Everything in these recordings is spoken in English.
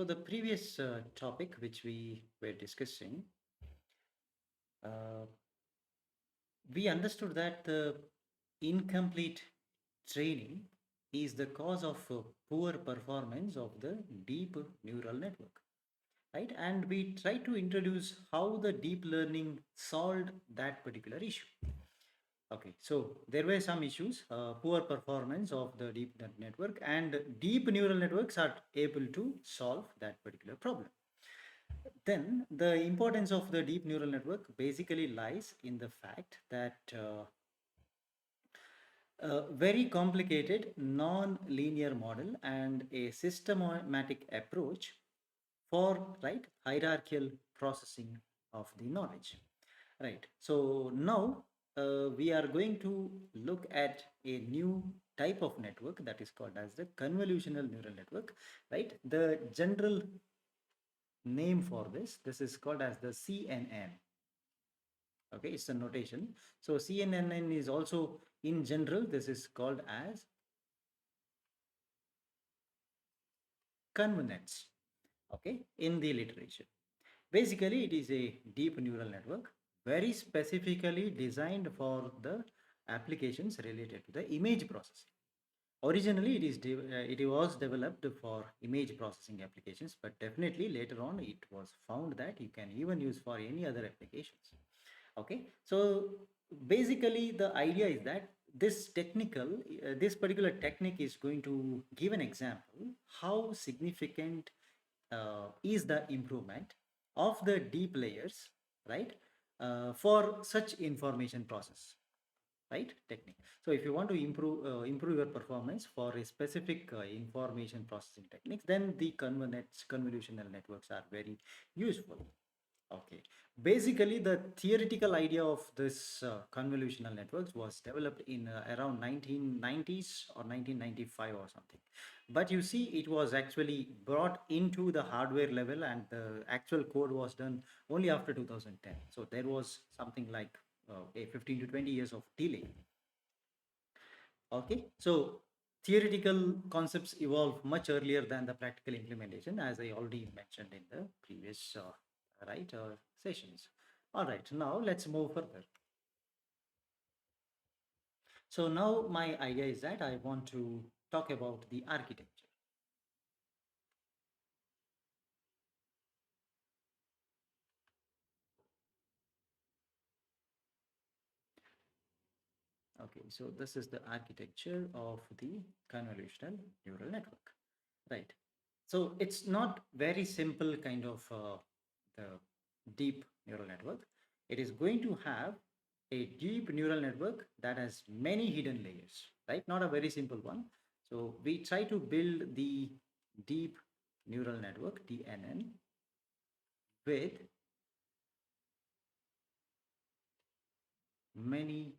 the previous topic which we were discussing, uh, we understood that the incomplete training is the cause of poor performance of the deep neural network, right? And we try to introduce how the deep learning solved that particular issue. Okay, so there were some issues, poor performance of the network, and deep neural networks are able to solve that particular problem. Then the importance of the deep neural network basically lies in the fact that a very complicated non-linear model and a systematic approach for hierarchical processing of the knowledge. Right. So now we are going to look at a new type of network that is called as the convolutional neural network. Right. The general name for this is called as the CNN. Okay, it's a notation. So CNN is also in general, this is called as convnets. Okay, in the literature. Basically, it is a deep neural network very specifically designed for the applications related to the image processing. Originally, it was developed for image processing applications, but definitely later on it was found that you can even use for any other applications. Okay, so basically the idea is that this particular technique is going to give an example how significant is the improvement of the deep layers, right, for such information process, right, technique. So if you want to improve your performance for a specific information processing techniques, then the convolutional networks are very useful. Okay. Basically, the theoretical idea of this convolutional networks was developed in around 1990s or 1995 or something. But you see, it was actually brought into the hardware level, and the actual code was done only after 2010. So there was something like a 15 to 20 years of delay. Okay. So theoretical concepts evolve much earlier than the practical implementation, as I already mentioned in the previous sessions. All right, now let's move further. So now my idea is that I want to talk about the architecture. Okay, so this is the architecture of the convolutional neural network, right? So it's not very simple kind of the deep neural network. It is going to have a deep neural network that has many hidden layers, right? Not a very simple one. So we try to build the deep neural network, DNN, with many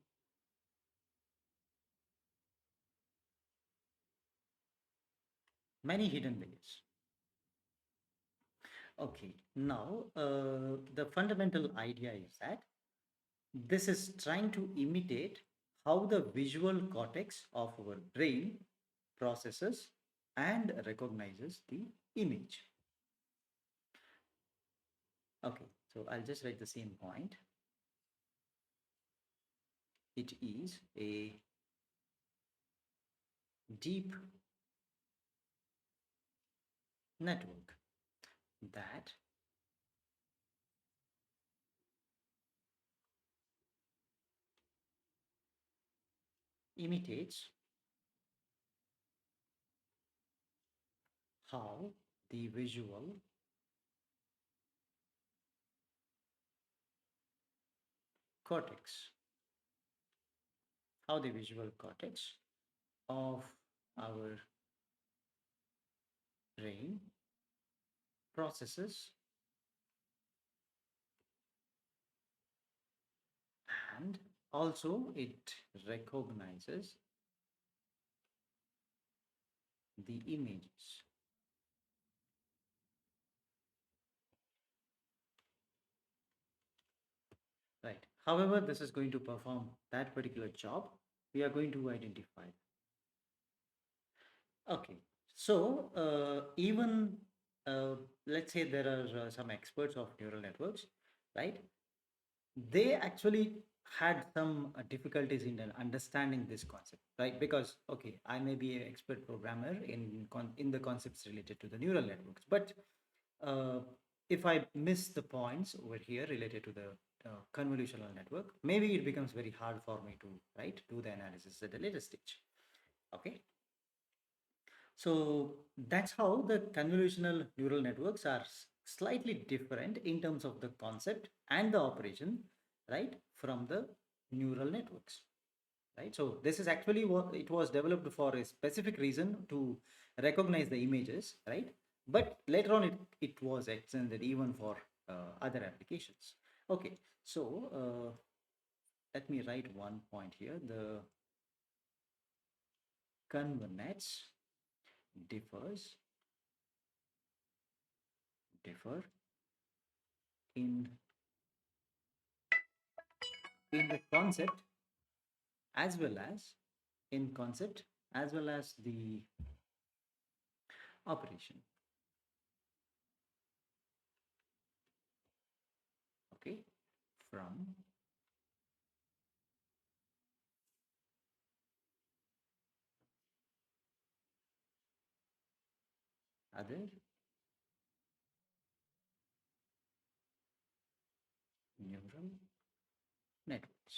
many hidden layers. Okay, now the fundamental idea is that this is trying to imitate how the visual cortex of our brain processes and recognizes the image. Okay, so I'll just write the same point. It is a deep network that imitates how the visual cortex, how the visual cortex of our brain processes and also it recognizes the images. Right. However, this is going to perform that particular job, we are going to identify. Okay. So even uh, let's say there are some experts of neural networks, right? They actually had some difficulties in understanding this concept, right? Because okay, I may be an expert programmer in the concepts related to the neural networks, but uh, if I miss the points over here related to the convolutional network, maybe it becomes very hard for me to right do the analysis at a later stage. Okay, so that's how the convolutional neural networks are slightly different in terms of the concept and the operation, right, from the neural networks, right? So this is actually what it was developed for a specific reason to recognize the images, right? But later on, it was extended even for other applications. Okay, so let me write one point here. The convnets differ in the concept as well as the operation. Okay, from other neural networks.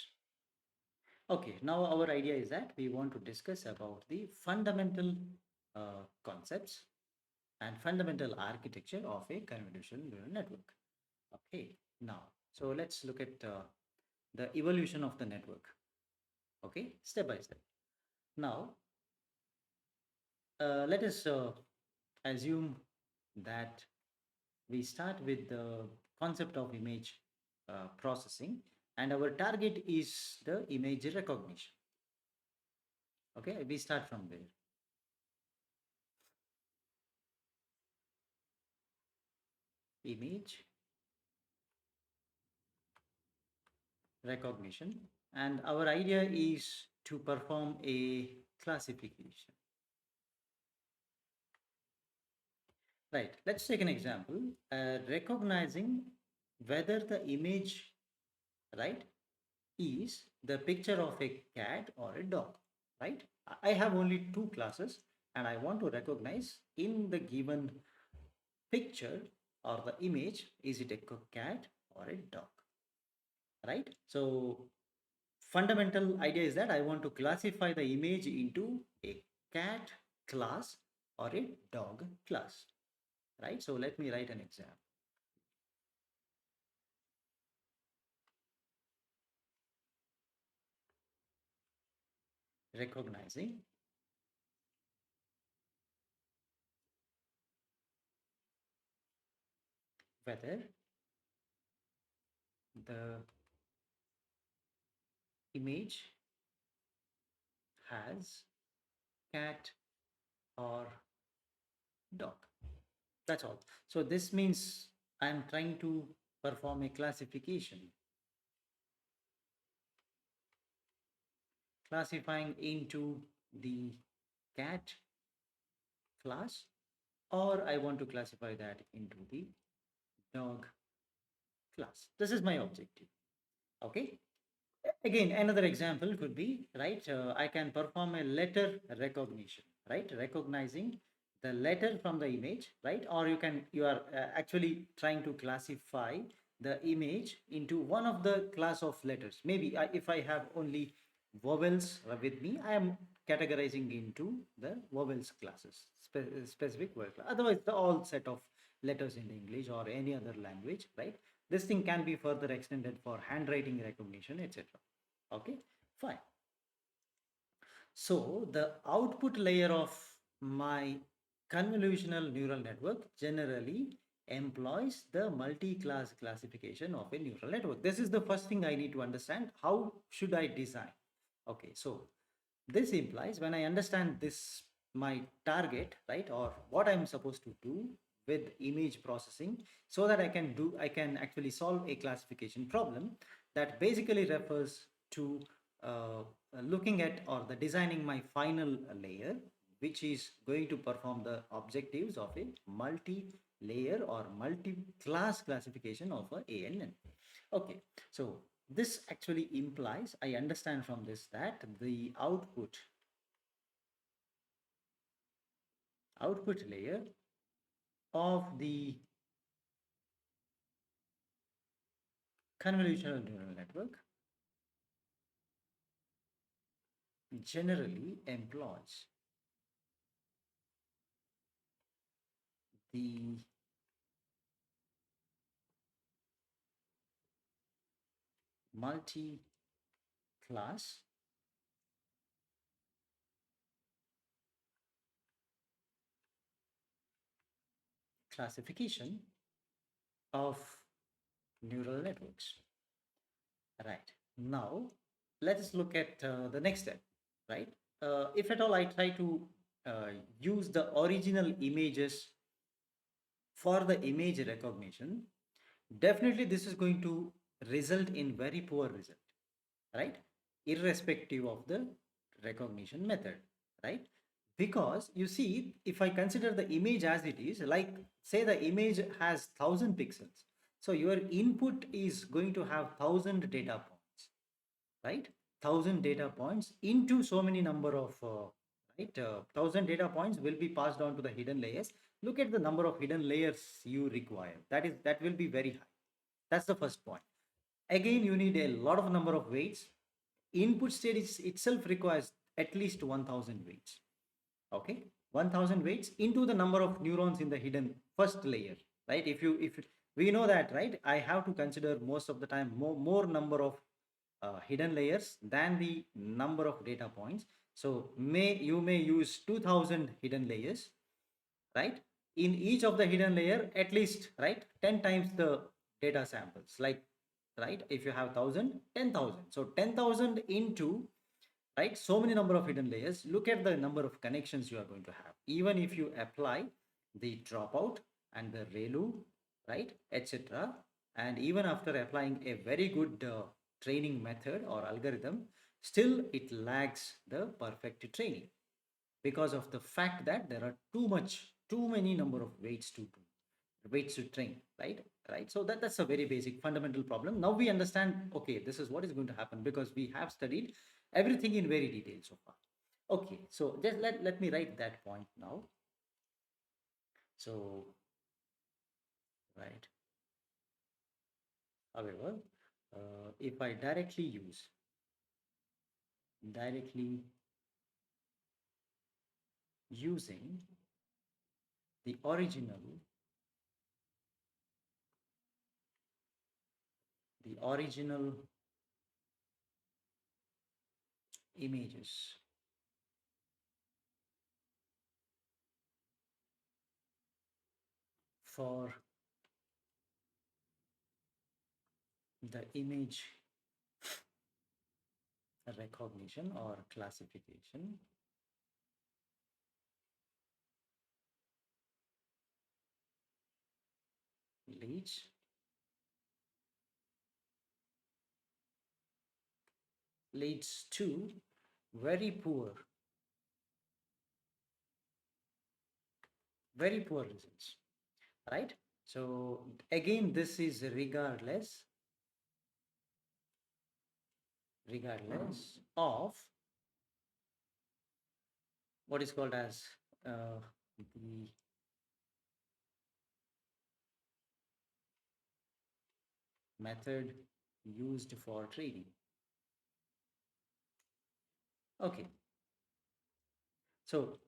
Okay, now our idea is that we want to discuss about the fundamental concepts and fundamental architecture of a convolutional neural network. Okay, now, so let's look at the evolution of the network. Okay, step by step. Now, let us assume that we start with the concept of image processing, and our target is the image recognition. Okay, we start from there. Image recognition, and our idea is to perform a classification. Right, let's take an example. Recognizing whether the image, right, is the picture of a cat or a dog, right? I have only two classes and I want to recognize in the given picture or the image, is it a cat or a dog, right? So fundamental idea is that I want to classify the image into a cat class or a dog class, right? So let me write an example. Recognizing whether the image has cat or dog. That's all. So this means I'm trying to perform a classification, classifying into the cat class, or I want to classify that into the dog class. This is my objective. Okay. Again, another example could be, right, I can perform a letter recognition, right, recognizing the letter from the image, right, or you are actually trying to classify the image into one of the class of letters. Maybe if I have only vowels with me, I am categorizing into the vowels classes, specific word class. Otherwise, the all set of letters in English or any other language, right? This thing can be further extended for handwriting recognition, etc. Okay, fine. So the output layer of my convolutional neural network generally employs the multi-class classification of a neural network. This is the first thing I need to understand. How should I design? Okay, so this implies when I understand this, my target, right, or what I'm supposed to do with image processing, so that I can actually solve a classification problem that basically refers to looking at or the designing my final layer which is going to perform the objectives of a multi-layer or multi-class classification of a ANN. Okay, so this actually implies, I understand from this, that the output layer of the convolutional neural network generally employs the multi-class classification of neural networks. Right. Now, let us look at the next step, right? If at all I try to uh, use the original images for the image recognition, definitely this is going to result in very poor result, right? Irrespective of the recognition method, right? Because you see, if I consider the image as it is, like say the image has 1,000 pixels, so your input is going to have 1,000 data points, right? 1,000 data points into so many number of right 1,000 data points will be passed on to the hidden layers. Look at the number of hidden layers you require. That will be very high. That's the first point. Again, you need a lot of number of weights. Input state itself requires at least 1,000 weights. Okay, 1,000 weights into the number of neurons in the hidden first layer, right? If we know that, right, I have to consider most of the time more number of hidden layers than the number of data points. So you may use 2,000 hidden layers, right? In each of the hidden layer, at least, right, 10 times the data samples, like, right, if you have 1,000, 10,000, so 10,000 into, right, so many number of hidden layers. Look at the number of connections you are going to have, even if you apply the dropout and the ReLU, right, etc. And even after applying a very good training method or algorithm, still it lags the perfect training, because of the fact that there are too many number of weights to train, right. So that's a very basic fundamental problem. Now we understand, okay, this is what is going to happen, because we have studied everything in very detail so far. Okay, so just let me write that point now. So, right, however, if I directly using the original images for the image recognition or classification leads to very poor results, right? So again, this is regardless of what is called as the method used for training. Okay, so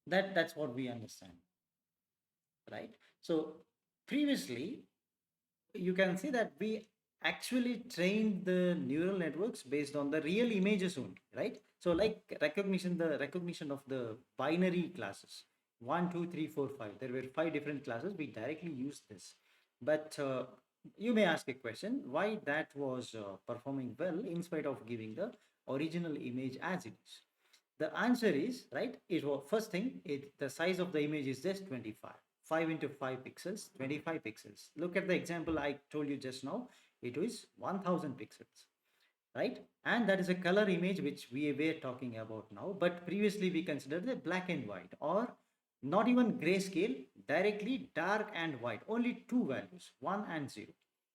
that's what we understand, right? So previously, you can see that we actually trained the neural networks based on the real images only, right? So like the recognition of the binary classes, 1 2 3 4 5, there were 5 different classes. We directly used this, but you may ask a question, why that was performing well in spite of giving the original image as it is. The answer is, right, it was first thing, the size of the image is just 25, 5 into 5 pixels, 25 pixels. Look at the example I told you just now, it was 1,000 pixels. right? And that is a color image which we were talking about now, but previously we considered the black and white, or not even grayscale, directly dark and white, only two values, 1 and 0.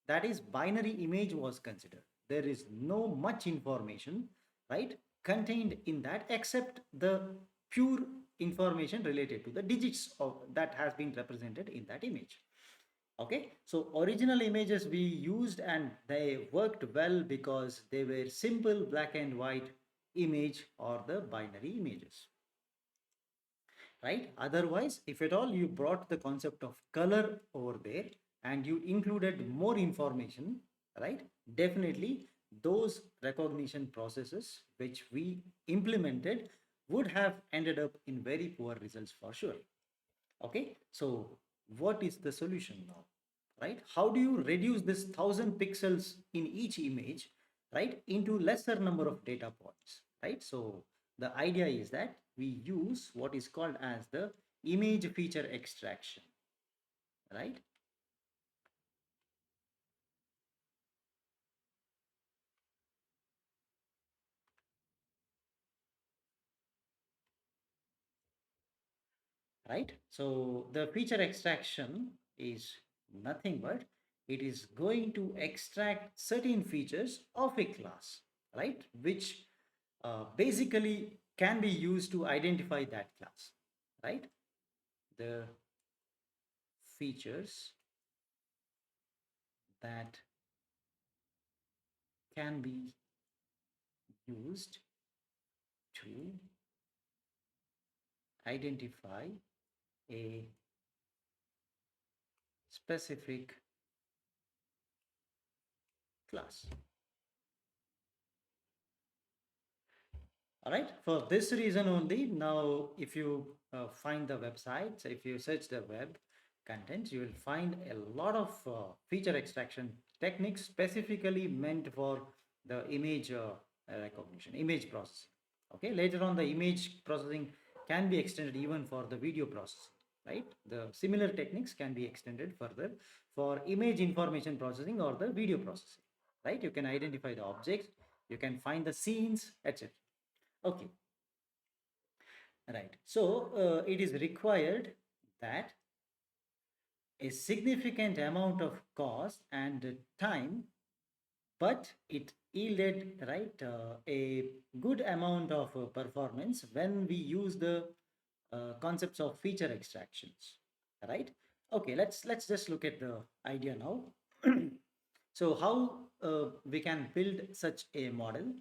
That is binary image was considered. There is no much information, right, contained in that except the pure information related to the digits of that has been represented in that image. Okay, so original images we used and they worked well because they were simple black and white image or the binary images, right? Otherwise, if at all you brought the concept of color over there and you included more information, right? Definitely those recognition processes which we implemented would have ended up in very poor results for sure. Okay, so what is the solution now, right? How do you reduce this 1,000 pixels in each image, right, into lesser number of data points, right? So the idea is that we use what is called as the image feature extraction, right? Right? So the feature extraction is nothing but it is going to extract certain features of a class, right? Which basically can be used to identify that class, right? The features that can be used to identify a specific class. All right, for this reason only, now if you find the websites, if you search the web content, you will find a lot of feature extraction techniques specifically meant for the image recognition, image processing. Okay, later on the image processing can be extended even for the video processing, right? The similar techniques can be extended further for image information processing or the video processing, right? You can identify the objects, you can find the scenes, etc. Okay, right. So it is required that a significant amount of cost and time, but it yielded right a good amount of performance when we use the concepts of feature extractions, right? Okay, let's just look at the idea now. So how we can build such a model.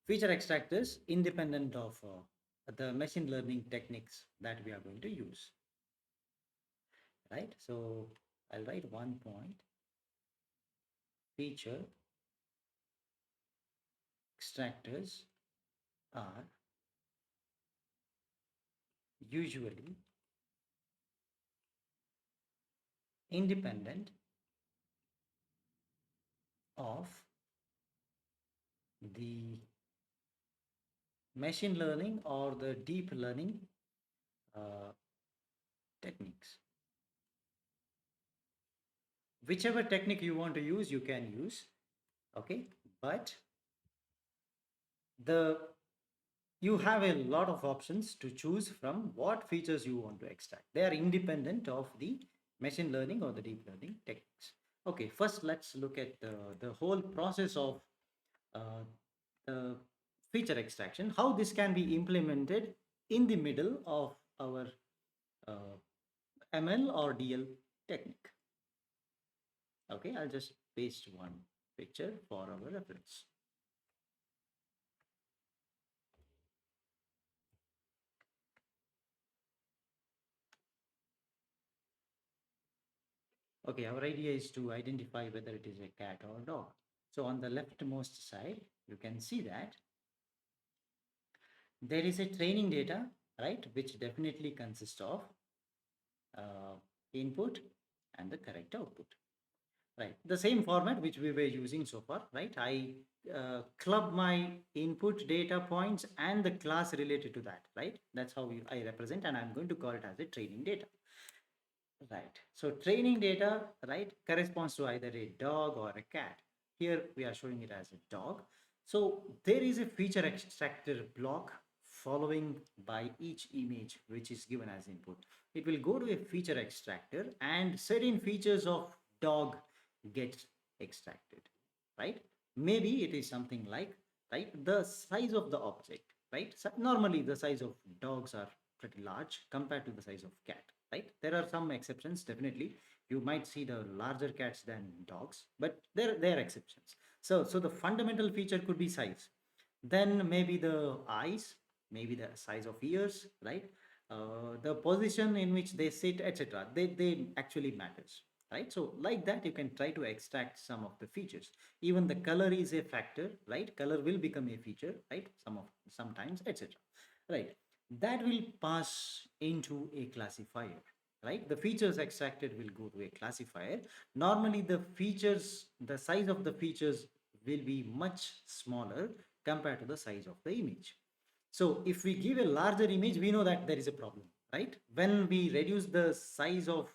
Feature extractors independent of the machine learning techniques that we are going to use, right? So I'll write one point. Feature extractors are usually independent of the machine learning or the deep learning uh, techniques. Whichever technique you want to use, you can use, okay? But the you have a lot of options to choose from what features you want to extract. They are independent of the machine learning or the deep learning techniques. Okay, first let's look at the whole process of uh, the feature extraction, how this can be implemented in the middle of our uh, ML or DL technique. Okay, I'll just paste one picture for our reference. Okay, our idea is to identify whether it is a cat or a dog. So on the leftmost side, you can see that there is a training data, right, which definitely consists of uh, input and the correct output, right? The same format which we were using so far, right? I club my input data points and the class related to that, right? That's how I represent, and I'm going to call it as a training data. Right. So training data, right, corresponds to either a dog or a cat. Here we are showing it as a dog. So there is a feature extractor block following by each image which is given as input. It will go to a feature extractor and certain features of dog get extracted, right? Maybe it is something like, right, the size of the object, right? So normally the size of dogs are pretty large compared to the size of cat, right? There are some exceptions, definitely. You might see the larger cats than dogs, but there are exceptions. So the fundamental feature could be size. Then maybe the eyes, maybe the size of ears, right? The position in which they sit, etc. They actually matters, right? So like that, you can try to extract some of the features. Even the color is a factor, right? Color will become a feature, right? Sometimes, etc. Right? That will pass into a classifier, right? The features extracted will go to a classifier. Normally the size of the features will be much smaller compared to the size of the image. So if we give a larger image, we know that there is a problem, right? When we reduce the size of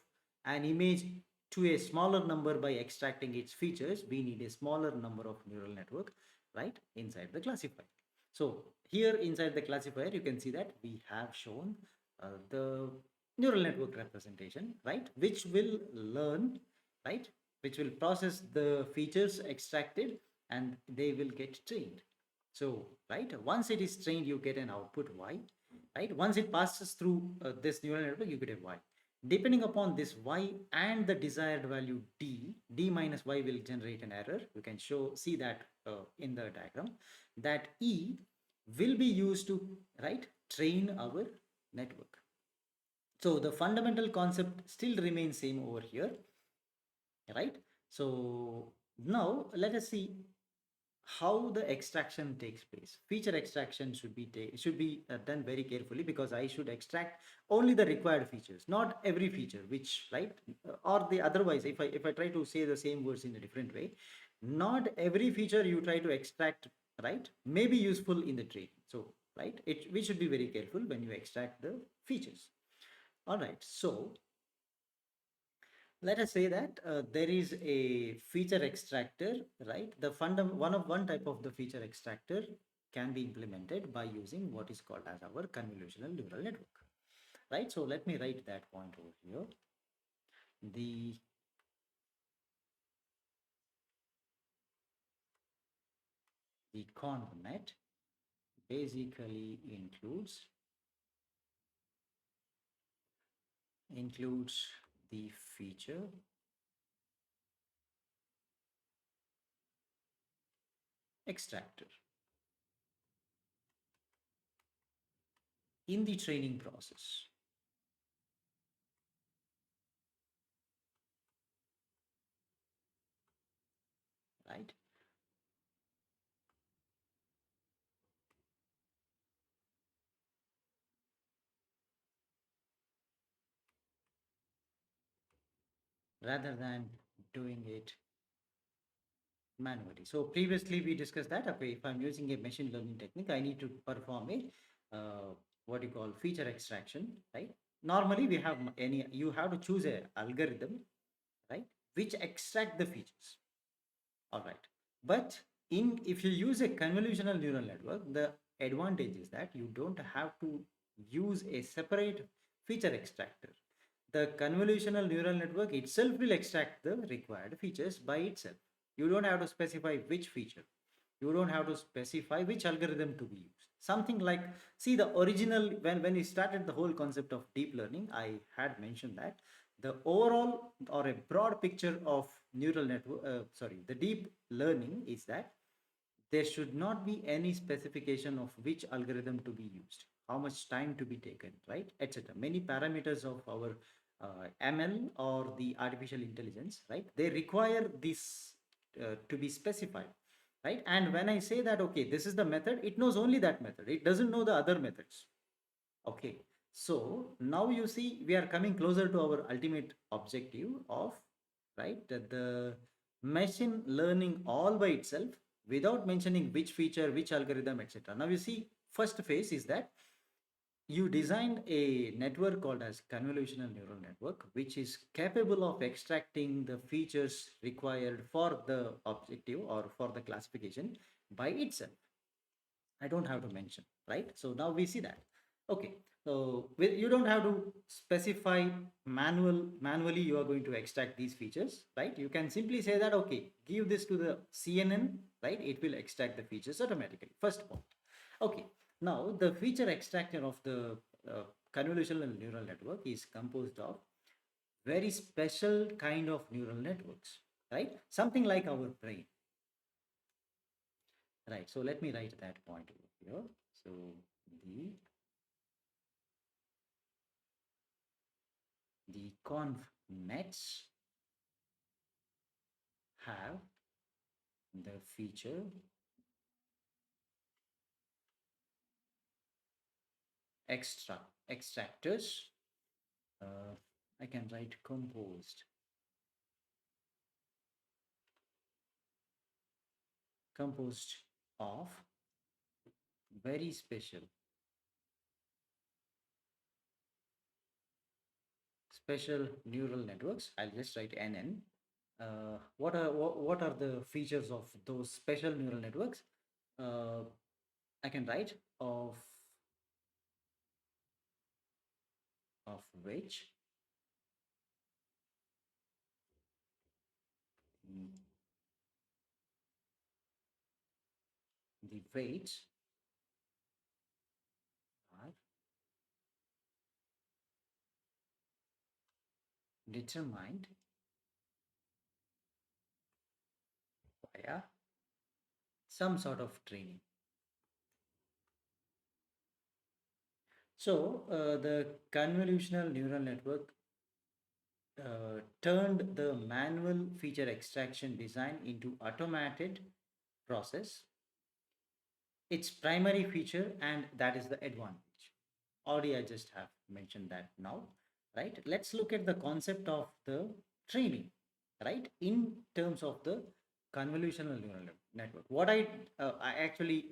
an image to a smaller number by extracting its features, we need a smaller number of neural network, right, inside the classifier. So here inside the classifier, you can see that we have shown the neural network representation, right, which will learn, right, which will process the features extracted and they will get trained. So, right, once it is trained, you get an output y, right? Once it passes through this neural network, you get a y. Depending upon this y and the desired value d minus y will generate an error. You can see that in the diagram, that e will be used to, right, train our network. So the fundamental concept still remains same over here, right? So now let us see how the extraction takes place. Feature extraction should be done very carefully, because I should extract only the required features, not every feature, which, right, or the otherwise, if I try to say the same words in a different way, not every feature you try to extract, right, may be useful in the training. So, right, we should be very careful when you extract the features. All right, so let us say that there is a feature extractor, right? The one type of the feature extractor can be implemented by using what is called as our convolutional neural network, right? So let me write that point over here. The convnet basically includes the feature extractor in the training process, right? Rather than doing it manually. So previously we discussed that, okay, if I'm using a machine learning technique, I need to perform a what you call feature extraction, right? Normally we have you have to choose a algorithm, right, which extract the features. All right. But if you use a convolutional neural network, the advantage is that you don't have to use a separate feature extractor. The convolutional neural network itself will extract the required features by itself. You don't have to specify which feature. You don't have to specify which algorithm to be used. Something like, see, the original, when we started the whole concept of deep learning, I had mentioned that the overall or a broad picture of neural network, the deep learning is that there should not be any specification of which algorithm to be used, how much time to be taken, right, etc. Many parameters of our ML or the artificial intelligence, right, they require this to be specified, right? And when I say that, okay, this is the method, it knows only that method, it doesn't know the other methods. Okay, so now you see we are coming closer to our ultimate objective of, right, the machine learning all by itself without mentioning which feature, which algorithm, etc. Now you see, first phase is that you designed a network called as convolutional neural network, which is capable of extracting the features required for the objective or for the classification by itself. I don't have to mention, right? So now we see that. Okay, so you don't have to specify manually you are going to extract these features, right? You can simply say that, okay, give this to the CNN, right? It will extract the features automatically. First point. Okay, now the feature extractor of the convolutional neural network is composed of very special kind of neural networks, right? Something like our brain. Right, so let me write that point over here. So the conv nets have the feature extractors. Uh, I can write composed of very special neural networks. I'll just write NN. What are the features of those special neural networks? Uh, I can write of which mm, the weights are determined via some sort of training. So the convolutional neural network turned the manual feature extraction design into automated process, its primary feature, and that is the advantage. Already I just have mentioned that now, right? Let's look at the concept of the training, right? In terms of the convolutional neural network. What I actually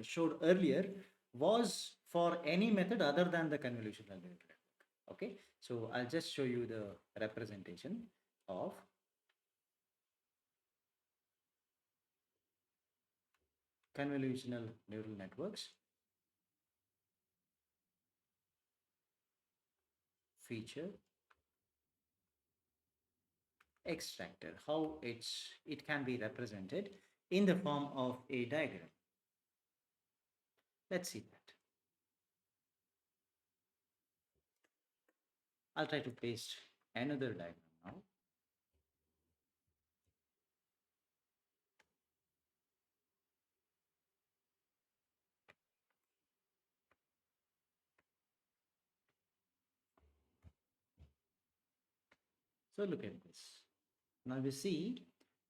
showed earlier was for any method other than the convolutional neural network. Okay, so I'll just show you the representation of convolutional neural networks feature extractor, how it can be represented in the form of a diagram. Let's see that. I'll try to paste another diagram now. So look at this. Now you see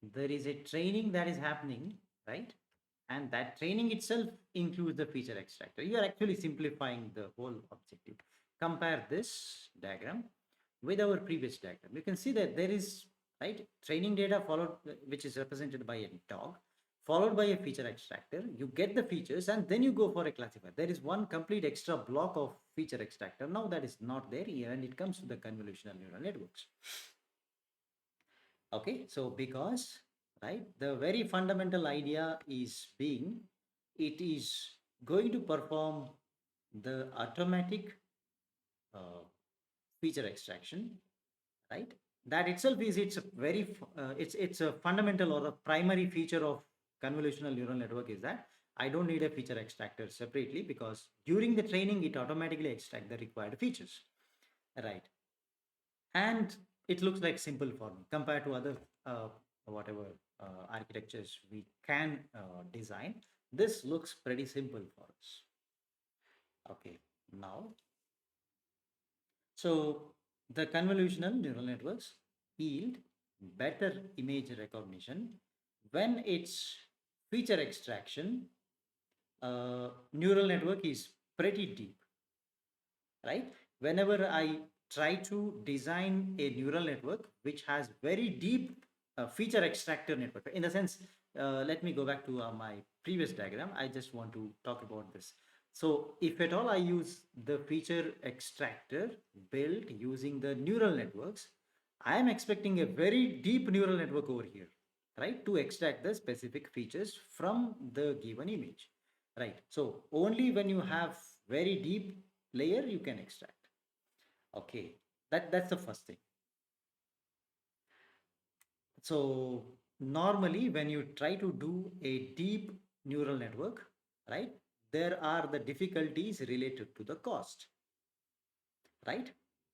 there is a training that is happening, right? And that training itself includes the feature extractor. You are actually simplifying the whole objective. Compare this diagram with our previous diagram. You can see that there is, right, training data followed, which is represented by a dog, followed by a feature extractor. You get the features and then you go for a classifier. There is one complete extra block of feature extractor. Now that is not there here, and it comes to the convolutional neural networks. Okay, so because, right, the very fundamental idea is being, it is going to perform the automatic uh, feature extraction, right? That itself is it's a very it's a fundamental or a primary feature of convolutional neural network is that I don't need a feature extractor separately, because during the training it automatically extract the required features, right? And it looks like simple for me compared to other whatever architectures we can design. This looks pretty simple for us. Okay, now, so the convolutional neural networks yield better image recognition when its feature extraction neural network is pretty deep, right? Whenever I try to design a neural network which has very deep feature extractor network, in the sense, let me go back to my previous diagram. I just want to talk about this. So if at all I use the feature extractor built using the neural networks, I am expecting a very deep neural network over here, right, to extract the specific features from the given image, right? So only when you have very deep layer you can extract. Okay, that's the first thing. So normally when you try to do a deep neural network, right, there are the difficulties related to the cost, right?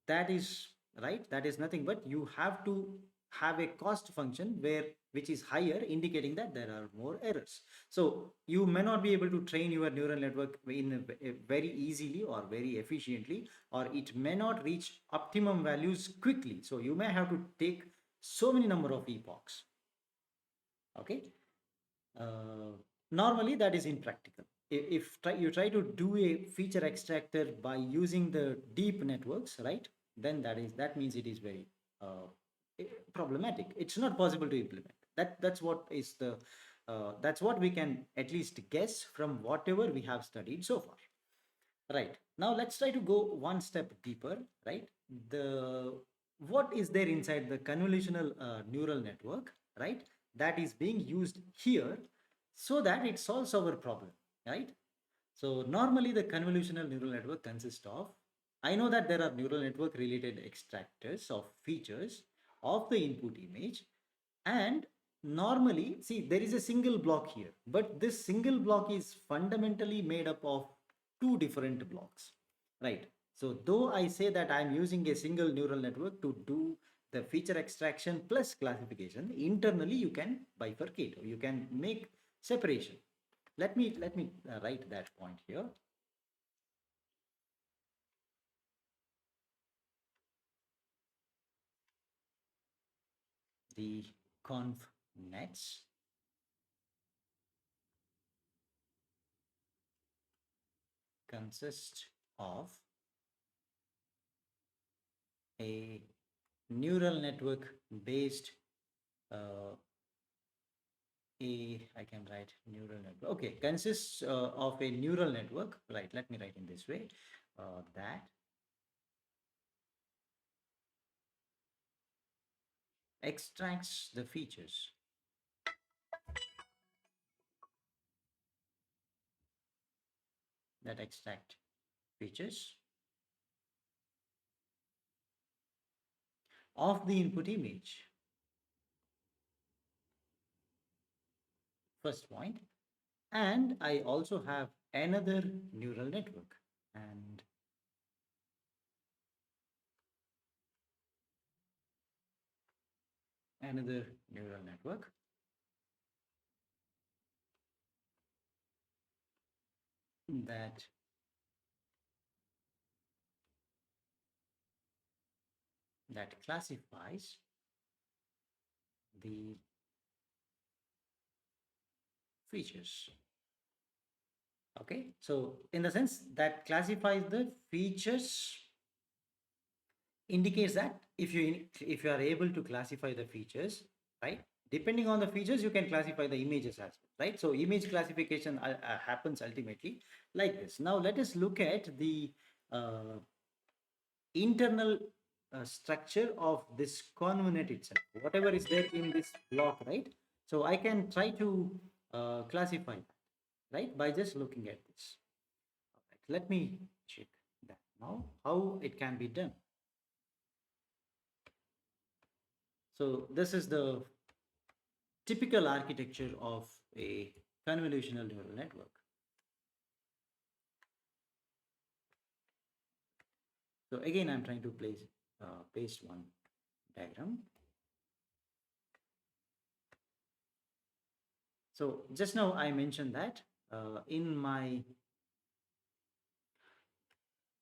That is right, that is nothing but you have to have a cost function where which is higher, indicating that there are more errors. So you may not be able to train your neural network in a very easily or very efficiently, or it may not reach optimum values quickly, so you may have to take so many number of epochs. Okay. uh, Normally that is impractical. You try to do a feature extractor by using the deep networks, right, then that means it is very uh, problematic. It's not possible to implement. That's what is the that's what we can at least guess from whatever we have studied so far. Right. Now let's try to go one step deeper, right? The What is there inside the convolutional neural network, right? That is being used here so that it solves our problem, right? So normally the convolutional neural network consists of, I know that there are neural network related extractors of features of the input image, and normally, see, there is a single block here, but this single block is fundamentally made up of two different blocks, right? So though I say that I'm using a single neural network to do the feature extraction plus classification, internally you can bifurcate, or you can make separation. Let me write that point here. The conv nets consist of a neural network based uh, I can write neural network. Okay, consists of a neural network. Right, let me write in this way. That extracts the features, that extract features of the input image. First point. And I also have another neural network, and another neural network that classifies the features. Okay, so in the sense that classifies the features indicates that if you are able to classify the features, right, depending on the features you can classify the images as well, right? So image classification happens ultimately like this. Now let us look at the uh, internal structure of this convnet itself, whatever is there in this block, right? So I can try to classify that, right, by just looking at this. All right, let me check that now how it can be done. So this is the typical architecture of a convolutional neural network. So again, I'm trying to paste one diagram. So just now I mentioned that in my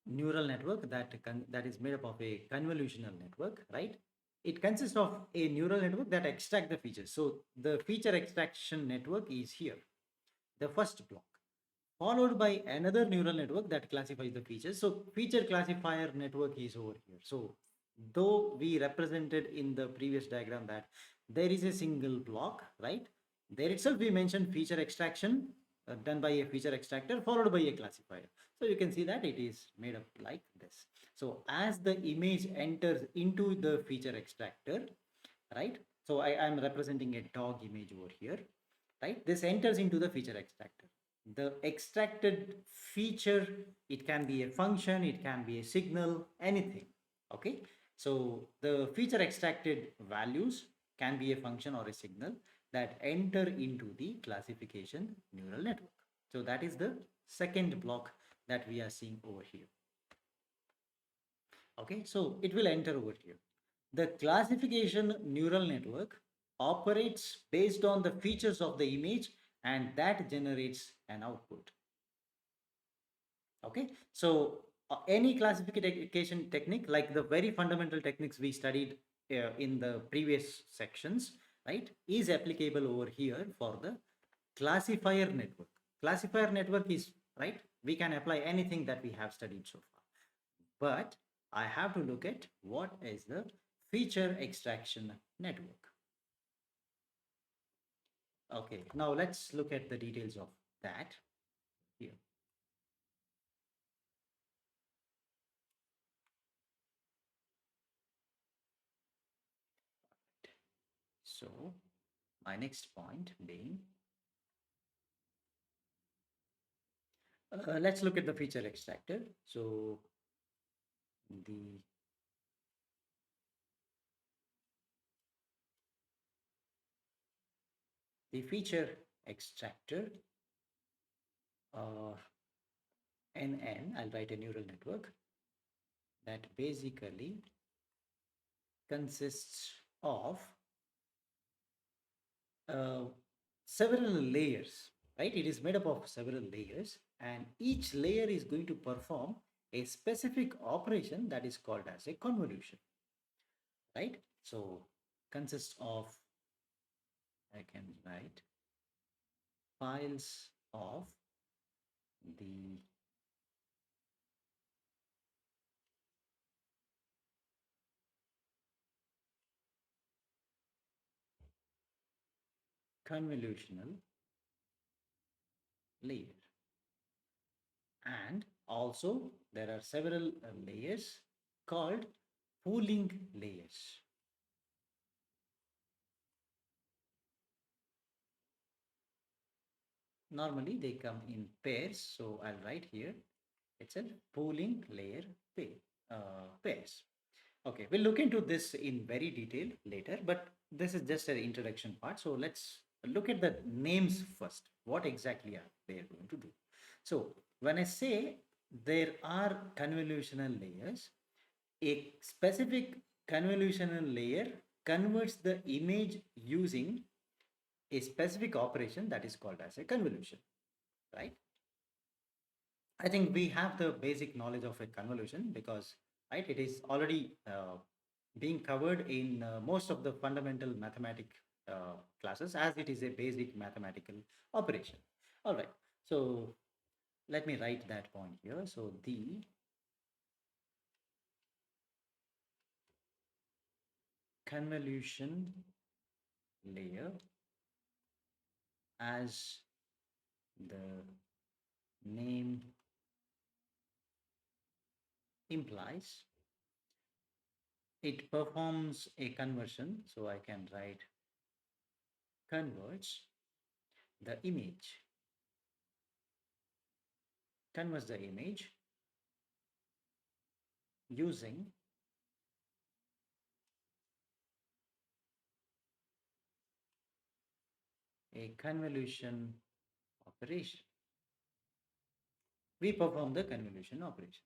neural network that is made up of a convolutional network, right? It consists of a neural network that extract the features. So the feature extraction network is here, the first block, followed by another neural network that classifies the features. So feature classifier network is over here. So though we represented in the previous diagram that there is a single block, right? There itself we mentioned feature extraction done by a feature extractor followed by a classifier. So you can see that it is made up like this. So as the image enters into the feature extractor, right? So I am representing a dog image over here, right? This enters into the feature extractor. The extracted feature, it can be a function, it can be a signal, anything. Okay. So the feature extracted values can be a function or a signal that enter into the classification neural network. So that is the second block that we are seeing over here. Okay, so it will enter over here. The classification neural network operates based on the features of the image and that generates an output. Okay, so any classification technique, like the very fundamental techniques we studied in the previous sections, right, is applicable over here for the classifier network. Classifier network is, right, we can apply anything that we have studied so far. But I have to look at what is the feature extraction network. Okay, now let's look at the details of that here. So my next point being, let's look at the feature extractor. So the feature extractor, uh, NN, I'll write a neural network that basically consists of uh, several layers, right? It is made up of several layers, and each layer is going to perform a specific operation that is called as a convolution, right? So consists of, I can write, piles of the convolutional layer. And also there are several layers called pooling layers. Normally they come in pairs, so I'll write here it's a pooling layer pairs. Okay, we'll look into this in very detail later, but this is just an introduction part. So let's look at the names first. What exactly are they going to do? So when I say there are convolutional layers, a specific convolutional layer converts the image using a specific operation that is called as a convolution, right? I think we have the basic knowledge of a convolution because, right, it is already being covered in most of the fundamental mathematic classes, as it is a basic mathematical operation. All right, so let me write that point here. So the convolution layer, as the name implies, it performs a conversion. So I can write converts the image, converts the image using a convolution operation. We perform the convolution operation,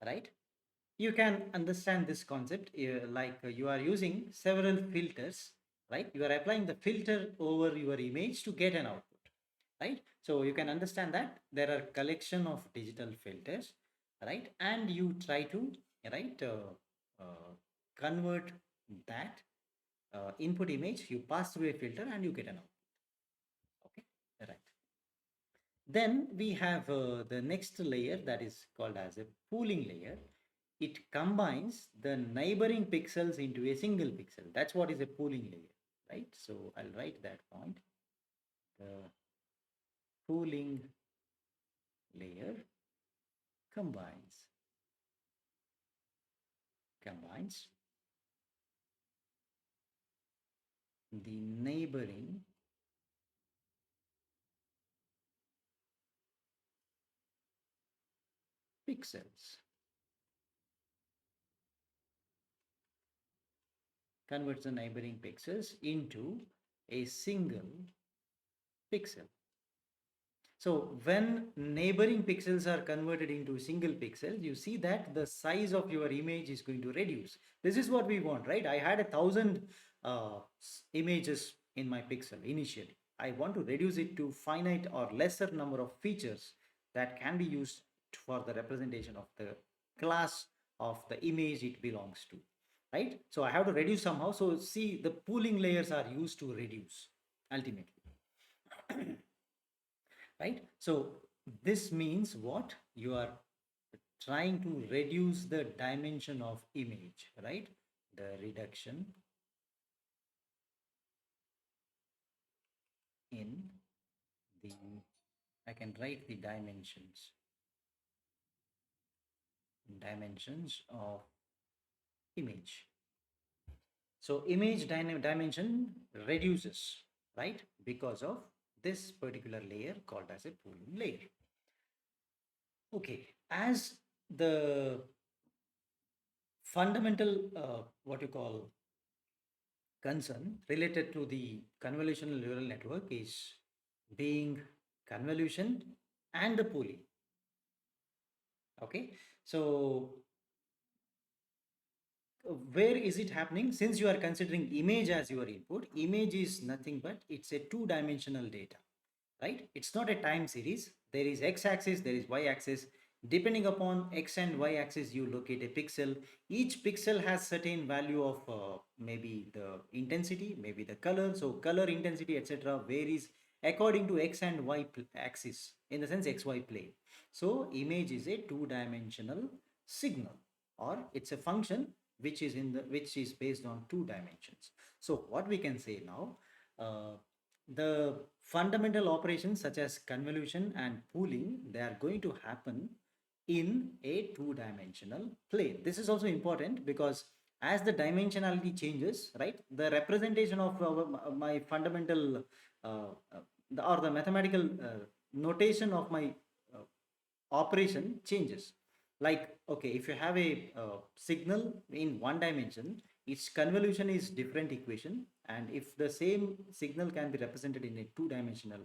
right? You can understand this concept like you are using several filters, right? You are applying the filter over your image to get an output, right? So you can understand that there are collection of digital filters, right? And you try to, right, convert that input image, you pass through a filter and you get an output. Okay, right. Then we have the next layer that is called as a pooling layer. It combines the neighboring pixels into a single pixel. That's what is a pooling layer, right? So I'll write that point. The pooling layer combines the neighboring pixels, converts the neighboring pixels into a single pixel. So when neighboring pixels are converted into single pixels, you see that the size of your image is going to reduce. This is what we want, right? I had 1,000 images in my pixel initially. I want to reduce it to finite or lesser number of features that can be used for the representation of the class of the image it belongs to, right? So I have to reduce somehow. So see, the pooling layers are used to reduce ultimately. Right? So this means what? You are trying to reduce the dimension of image, right? The reduction in the, I can write the dimensions of image. So image dimension reduces, right? Because of this particular layer called as a pooling layer. Okay, as the fundamental, what you call concern related to the convolutional neural network is being convolution and the pooling. Okay, so where is it happening? Since you are considering image as your input, image is nothing but it's a two-dimensional data, right? It's not a time series. There is x-axis, there is y-axis. Depending upon x and y-axis, you locate a pixel. Each pixel has certain value of maybe the intensity, maybe the color. So color, intensity, etc. varies according to x and y axis, in the sense xy plane. So image is a two-dimensional signal, or it's a function which is based on two dimensions. So what we can say now, the fundamental operations such as convolution and pooling, they are going to happen in a two-dimensional plane. This is also important because as the dimensionality changes, right, the representation of my fundamental or the mathematical notation of my uh, operation changes. Like, okay, if you have a signal in one dimension, its convolution is different equation, and if the same signal can be represented in a two-dimensional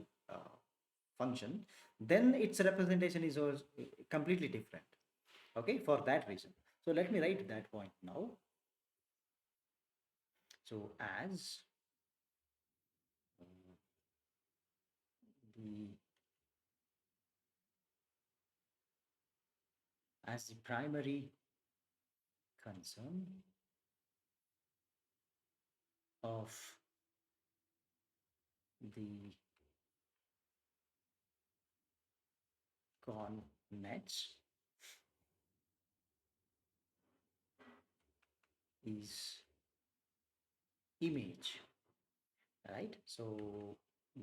function, then its representation is also completely different. Okay, for that reason. So let me write that point now. So the as the primary concern of the connets is image, right? So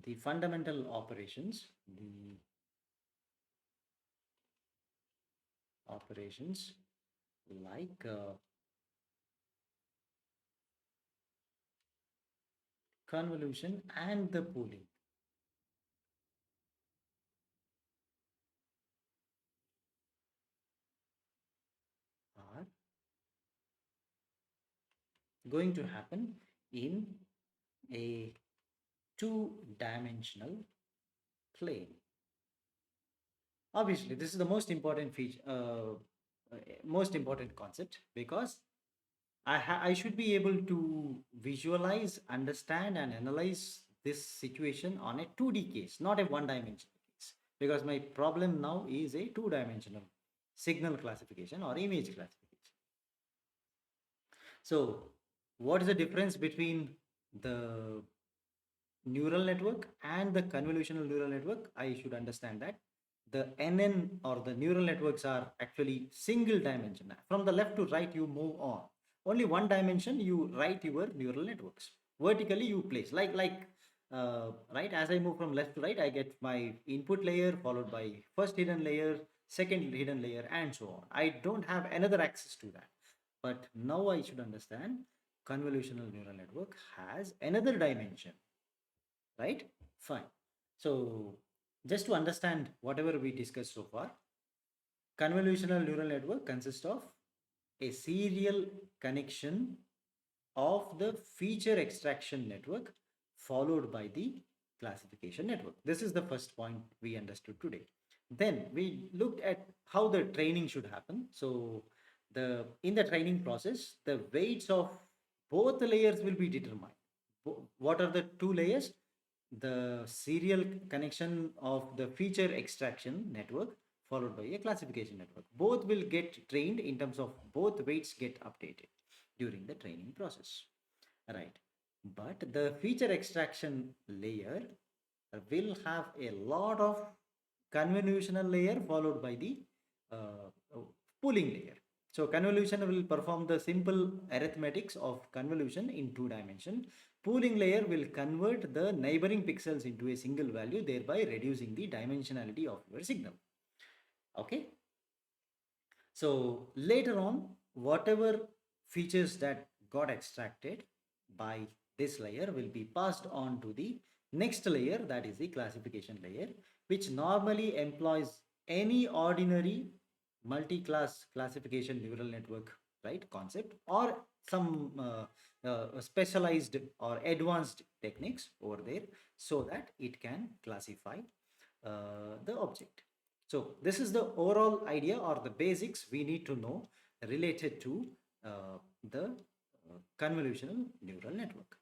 the fundamental operations, the operations like convolution and the pooling are going to happen in a two-dimensional plane. Obviously, this is the most important feature, most important concept, because I should be able to visualize, understand, and analyze this situation on a 2D case, not a one-dimensional case, because my problem now is a two-dimensional signal classification or image classification. So, what is the difference between the neural network and the convolutional neural network? I should understand that the NN or the neural networks are actually single dimension. From the left to right, you move on. Only one dimension, you write your neural networks. Vertically, you place like right? As I move from left to right, I get my input layer followed by first hidden layer, second hidden layer, and so on. I don't have another access to that. But now I should understand convolutional neural network has another dimension, right? Fine. So just to understand whatever we discussed so far, convolutional neural network consists of a serial connection of the feature extraction network followed by the classification network. This is the first point we understood today. Then we looked at how the training should happen. So the in the training process, the weights of both the layers will be determined. What are the two layers? The serial connection of the feature extraction network followed by a classification network. Both will get trained in terms of both weights get updated during the training process, right? But the feature extraction layer will have a lot of convolutional layer followed by the pooling layer. So convolution will perform the simple arithmetics of convolution in 2 dimension. Pooling layer will convert the neighboring pixels into a single value, thereby reducing the dimensionality of your signal. Okay. So later on, whatever features that got extracted by this layer will be passed on to the next layer, that is the classification layer, which normally employs any ordinary multi-class classification neural network, right, concept, or some specialized or advanced techniques over there, so that it can classify the object. So this is the overall idea or the basics we need to know related to the convolutional neural network.